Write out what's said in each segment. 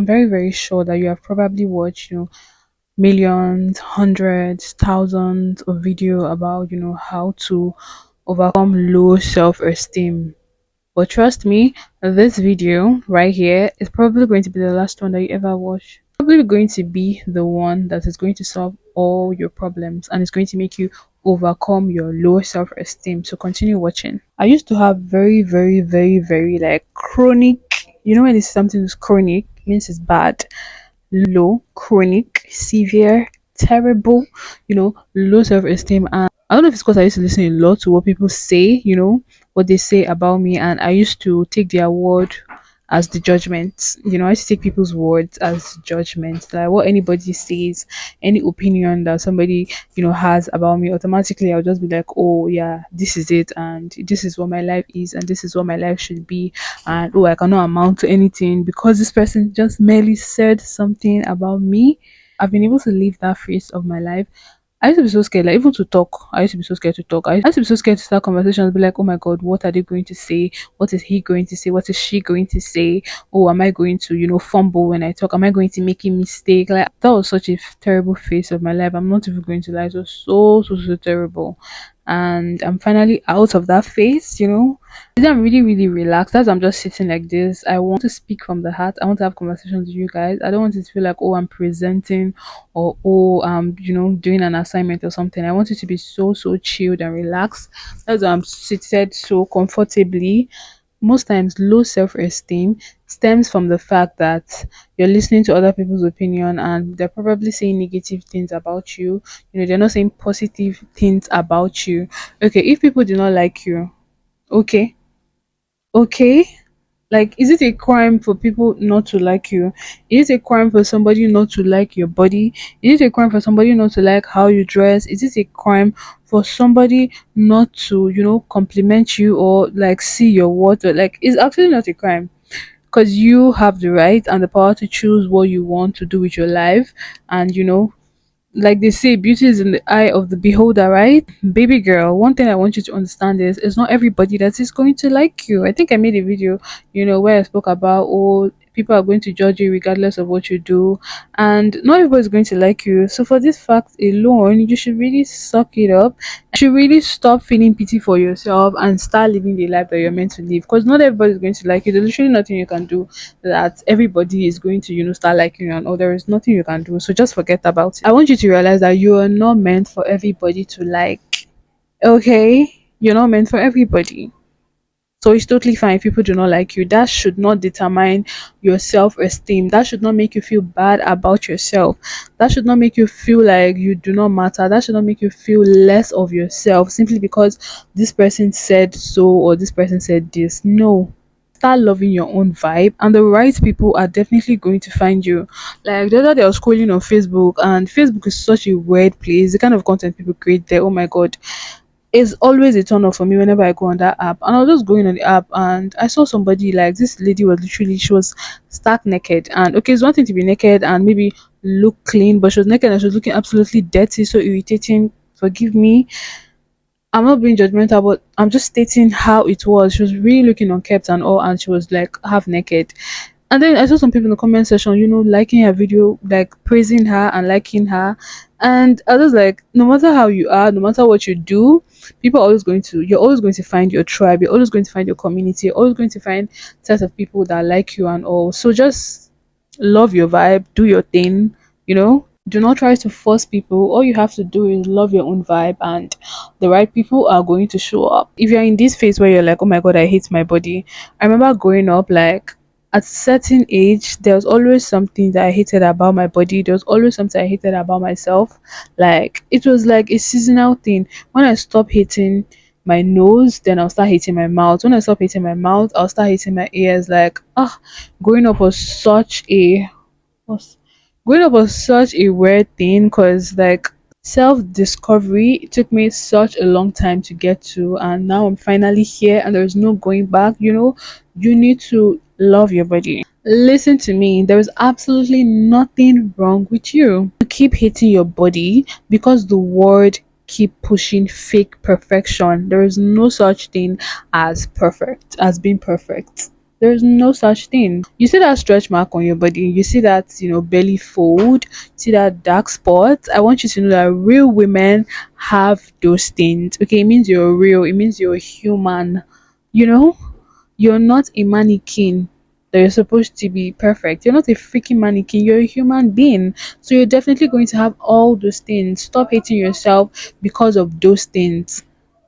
I'm very, very sure that you have probably watched, millions, hundreds, thousands of video about, how to overcome low self-esteem. But trust me, this video right here is probably going to be the last one that you ever watch. Probably going to be the one that is going to solve all your problems and it's going to make you overcome your low self-esteem. So continue watching. I used to have very, very, very, very like chronic, when it's something is chronic, means it's bad, low, chronic, severe, terrible, low self esteem. And I don't know if it's because I used to listen a lot to what people say, what they say about me, and I used to take their word as the judgment. I used to take people's words as judgment. Like what anybody says, any opinion that somebody, has about me, automatically I'll just be like, oh yeah, this is it, and this is what my life is, and this is what my life should be, and oh, I cannot amount to anything because this person just merely said something about me. I've been able to live that phase of my life. I used to be so scared, like even to talk. I used to be so scared to talk. I used to be so scared to start conversations, be like, oh my god, what are they going to say? What is he going to say? What is she going to say? Oh, am I going to, fumble when I talk? Am I going to make a mistake? Like that was such a terrible phase of my life. I'm not even going to lie, it was so so so terrible. And I'm finally out of that phase. I'm really, really relaxed. As I'm just sitting like this, I want to speak from the heart. I want to have conversations with you guys. I don't want it to feel like, oh, I'm presenting or, oh, I'm, doing an assignment or something. I want it to be so, so chilled and relaxed. That's why I'm seated so comfortably. Most times, low self esteem stems from the fact that you're listening to other people's opinion and they're probably saying negative things about you. They're not saying positive things about you. Okay, if people do not like you, okay, okay, like, is it a crime for people not to like you? Is it a crime for somebody not to like your body? Is it a crime for somebody not to like how you dress? Is it a crime for somebody not to, compliment you or like see your worth? Or, like, it's actually not a crime because you have the right and the power to choose what you want to do with your life. And like they say, beauty is in the eye of the beholder, right? Baby girl, one thing I want you to understand is it's not everybody that is going to like you. I think I made a video, where I spoke about, oh, people are going to judge you regardless of what you do, and not everybody's going to like you. So for this fact alone, you should really suck it up. You should really stop feeling pity for yourself and start living the life that you're meant to live. Because not everybody's going to like you. There's literally nothing you can do that everybody is going to, start liking you, and oh, there is nothing you can do. So just forget about it. I want you to realize that you are not meant for everybody to like. Okay? You're not meant for everybody. So it's totally fine if people do not like you. That should not determine your self esteem. That should not make you feel bad about yourself. That should not make you feel like you do not matter. That should not make you feel less of yourself simply because this person said so or this person said this. No, start loving your own vibe and the right people are definitely going to find you. Like the other day I was scrolling on Facebook and Facebook is such a weird place. The kind of content people create there, oh my god, it's always a turn off for me whenever I go on that app. And I was just going on the app and I saw somebody, like this lady was literally, she was stark naked. And okay, it's one thing to be naked and maybe look clean, but she was naked and she was looking absolutely dirty, so irritating. Forgive me, I'm not being judgmental, but I'm just stating how it was. She was really looking unkept and all, and she was like half naked. And then I saw some people in the comment section, liking her video, like praising her and liking her. And I was like, no matter how you are, no matter what you do, you're always going to find your tribe, you're always going to find your community, you're always going to find sets of people that like you and all. So just love your vibe, do your thing. Do not try to force people. All you have to do is love your own vibe, and the right people are going to show up. If you're in this phase where you're like, oh my god, I hate my body. I remember growing up, like at a certain age, there was always something that I hated about my body. There was always something I hated about myself. Like it was like a seasonal thing. When I stop hating my nose, then I'll start hating my mouth. When I stop hating my mouth, I'll start hating my ears. Like, growing up was such a was growing up was such a weird thing because like self discovery, it took me such a long time to get to, and now I'm finally here and there's no going back. You need to love your body. Listen to me, there is absolutely nothing wrong with you. You keep hating your body because the world keep pushing fake perfection. There is no such thing as perfect, as being perfect. There's no such thing. You see that stretch mark on your body, you see that, belly fold, see that dark spot. I want you to know that real women have those things. Okay, it means you're real, it means you're human. You know, you're not a mannequin that you're supposed to be perfect. You're not a freaking mannequin, you're a human being. So you're definitely going to have all those things. Stop hating yourself because of those things.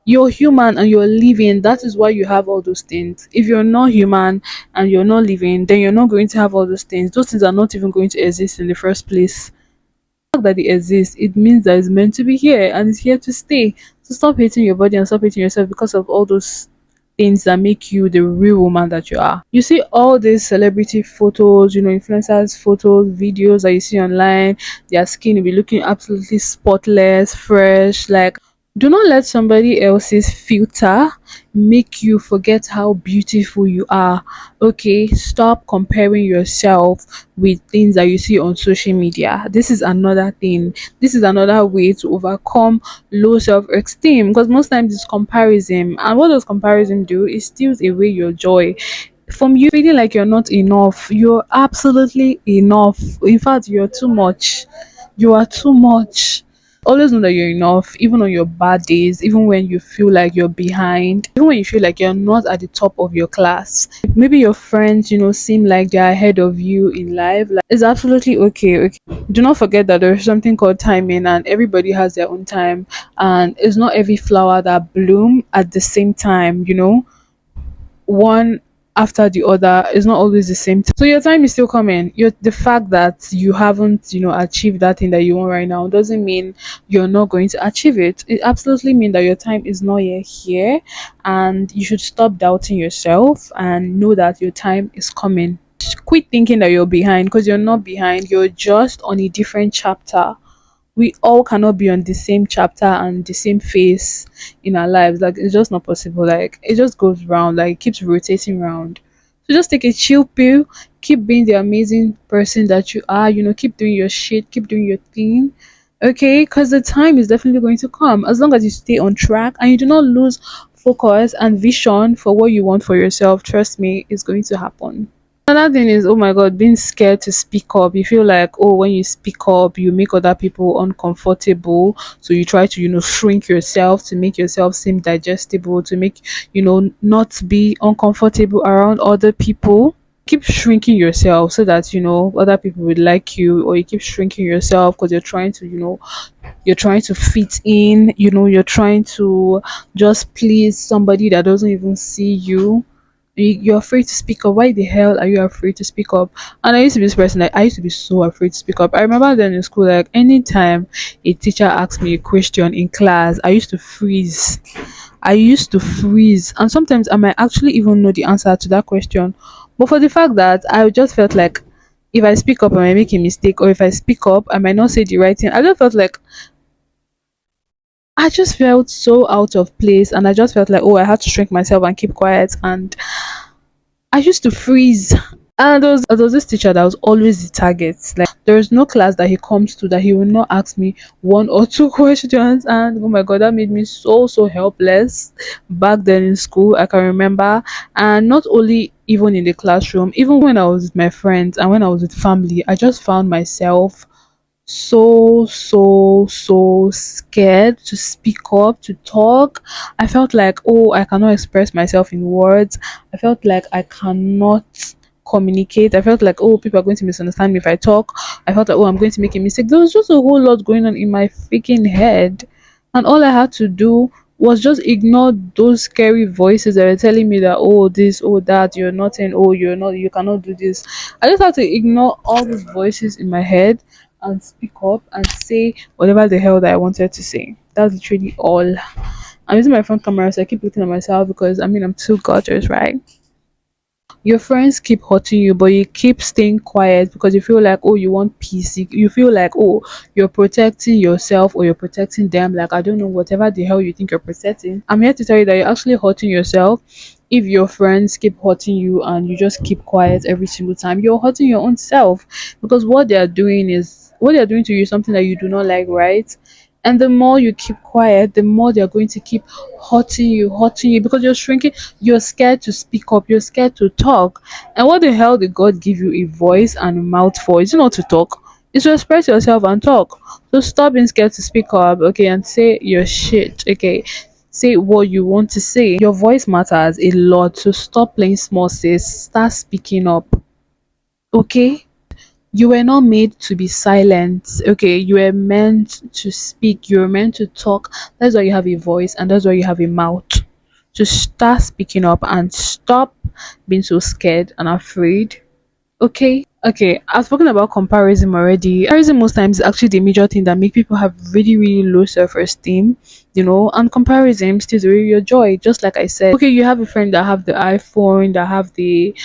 You're human and you're living. That is why you have all those things. If you're not human and you're not living, then you're not going to have all those things. Those things are not even going to exist in the first place. The fact that it exists, it means that it's meant to be here and it's here to stay. So stop hating your body and stop hating yourself because of all those things that make you the real woman that you are. You see all these celebrity photos, influencers photos, videos that you see online, their skin will be looking absolutely spotless, fresh, like, do not let somebody else's filter make you forget how beautiful you are. Okay, stop comparing yourself with things that you see on social media. This is another thing. This is another way to overcome low self-esteem, because most times it's comparison. And what does comparison do? It steals away your joy from you feeling like you're not enough. You're absolutely enough. In fact, you're too much. You are too much. Always know that you're enough, even on your bad days, even when you feel like you're behind, even when you feel like you're not at the top of your class. Maybe your friends, seem like they're ahead of you in life. Like, it's absolutely okay. Okay. Do not forget that there's something called timing, and everybody has their own time. And it's not every flower that bloom at the same time, one after the other is not always the same time. So your time is still coming. The fact that you haven't, achieved that thing that you want right now doesn't mean you're not going to achieve it. It absolutely means that your time is not yet here, and you should stop doubting yourself and know that your time is coming. Quit thinking that you're behind, because you're not behind. You're just on a different chapter. We all cannot be on the same chapter and the same phase in our lives. Like, it's just not possible. Like, it just goes round, like it keeps rotating round. So just take a chill pill, keep being the amazing person that you are, keep doing your shit, keep doing your thing. Okay, because the time is definitely going to come as long as you stay on track and you do not lose focus and vision for what you want for yourself. Trust me, it's going to happen. Another thing is, oh my god, being scared to speak up. You feel like, oh, when you speak up, you make other people uncomfortable. So you try to, shrink yourself to make yourself seem digestible, to make, not be uncomfortable around other people. Keep shrinking yourself so that, other people would like you, or you keep shrinking yourself because you're trying to, you're trying to fit in, you're trying to just please somebody that doesn't even see you. You're afraid to speak up. Why the hell are you afraid to speak up? And I used to be this person, like, I used to be so afraid to speak up. I remember then in school, like, anytime a teacher asked me a question in class, I used to freeze. I used to freeze, and sometimes I might actually even know the answer to that question, but for the fact that I just felt like if I speak up I might make a mistake, or if I speak up I might not say the right thing. I just felt so out of place, and I just felt like, oh, I had to shrink myself and keep quiet, and I used to freeze. And there was this teacher that was always the target. Like, there is no class that he comes to that he will not ask me one or two questions. And oh my god, that made me so helpless back then in school. I can remember, and not only even in the classroom, even when I was with my friends and when I was with family, I just found myself so scared to speak up, to talk. I felt like, oh, I cannot express myself in words. I felt like I cannot communicate. I felt like, oh, people are going to misunderstand me if I talk. I felt like, oh, I'm going to make a mistake. There was just a whole lot going on in my freaking head, and all I had to do was just ignore those scary voices that were telling me that, oh, this, oh, that, you're nothing, oh, you're not, you cannot do this. I just had to ignore all these voices in my head and speak up and say whatever the hell that I wanted to say. That's literally all. I'm using my front camera, so I keep looking at myself because, I mean, I'm too gorgeous, right? Your friends keep hurting you, but you keep staying quiet because you feel like, oh, you want peace. You feel like, oh, you're protecting yourself or you're protecting them. Like, I don't know, whatever the hell you think you're protecting. I'm here to tell you that you're actually hurting yourself. If your friends keep hurting you and you just keep quiet every single time, you're hurting your own self, because what they are doing to you is something that you do not like, right? And the more you keep quiet, the more they're going to keep hurting you because you're shrinking. You're scared to speak up. You're scared to talk. And what the hell did God give you a voice and a mouth for? Is it not to talk? It's to express yourself and talk. So stop being scared to speak up, okay, and say your shit, okay. Say what you want to say. Your voice matters a lot. So stop playing small, sis. Start speaking up, okay. You were not made to be silent, okay. You were meant to speak. You were meant to talk. That's why you have a voice and that's why you have a mouth. To start speaking up and stop being so scared and afraid, okay. Okay, I've spoken about comparison already. Comparison most times is actually the major thing that make people have really, really low self-esteem, and comparison steals away your joy, just like I said. Okay, you have a friend that have the iPhone, that have the,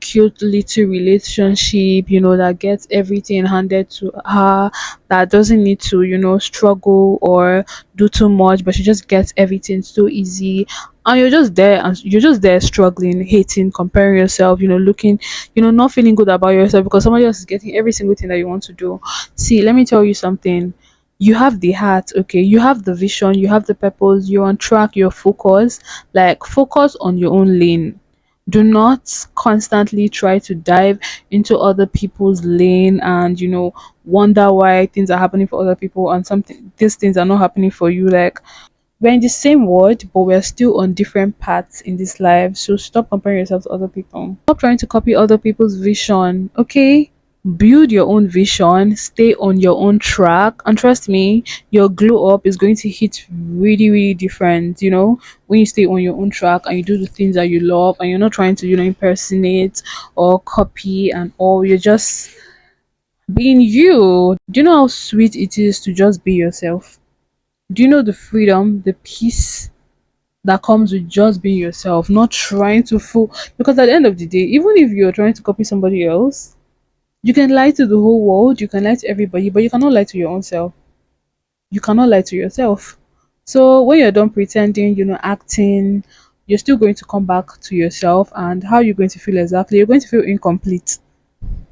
cute little relationship, that gets everything handed to her, that doesn't need to, struggle or do too much, but she just gets everything so easy. And you're just there struggling, hating, comparing yourself, looking, not feeling good about yourself because somebody else is getting every single thing that you want to do. See, let me tell you something. You have the heart, okay? You have the vision, you have the purpose, you're on track, you're focused. Like, focus on your own lane. Do not constantly try to dive into other people's lane and, wonder why things are happening for other people and something these things are not happening for you. Like, we're in the same world, but we're still on different paths in this life. So stop comparing yourself to other people. Stop trying to copy other people's vision, okay? Build your own vision, stay on your own track, and trust me, your glow up is going to hit really, really different, when you stay on your own track and you do the things that you love and you're not trying to, impersonate or copy and all. You're just being you. Do you know how sweet it is to just be yourself? Do you know the freedom, the peace that comes with just being yourself, not trying to fool? Because at the end of the day, even if you're trying to copy somebody else, you can lie to the whole world, you can lie to everybody, but you cannot lie to your own self. You cannot lie to yourself. So when you're done pretending, acting, you're still going to come back to yourself. And how you're going to feel exactly? You're going to feel incomplete.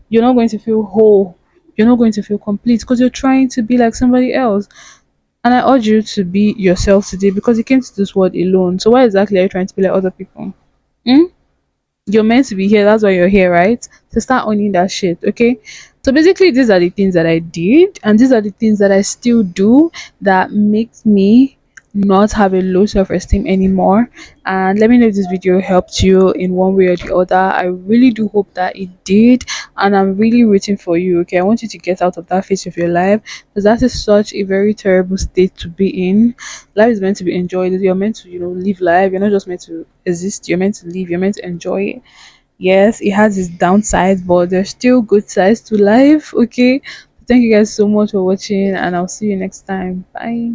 You're not going to feel whole. You're not going to feel complete because you're trying to be like somebody else. And I urge you to be yourself today because you came to this world alone. So why exactly are you trying to be like other people? Hmm? You're meant to be here. That's why you're here, right? So start owning that shit, okay? So basically, these are the things that I did, and these are the things that I still do that makes me not have a low self-esteem anymore. And let me know if this video helped you in one way or the other. I really do hope that it did, and I'm really rooting for you, okay? I want you to get out of that phase of your life because that is such a very terrible state to be in. Life is meant to be enjoyed. You're meant to, live life. You're not just meant to exist. You're meant to live. You're meant to enjoy it. Yes, it has its downsides, but there's still good sides to life, okay? Thank you guys so much for watching, and I'll see you next time. Bye.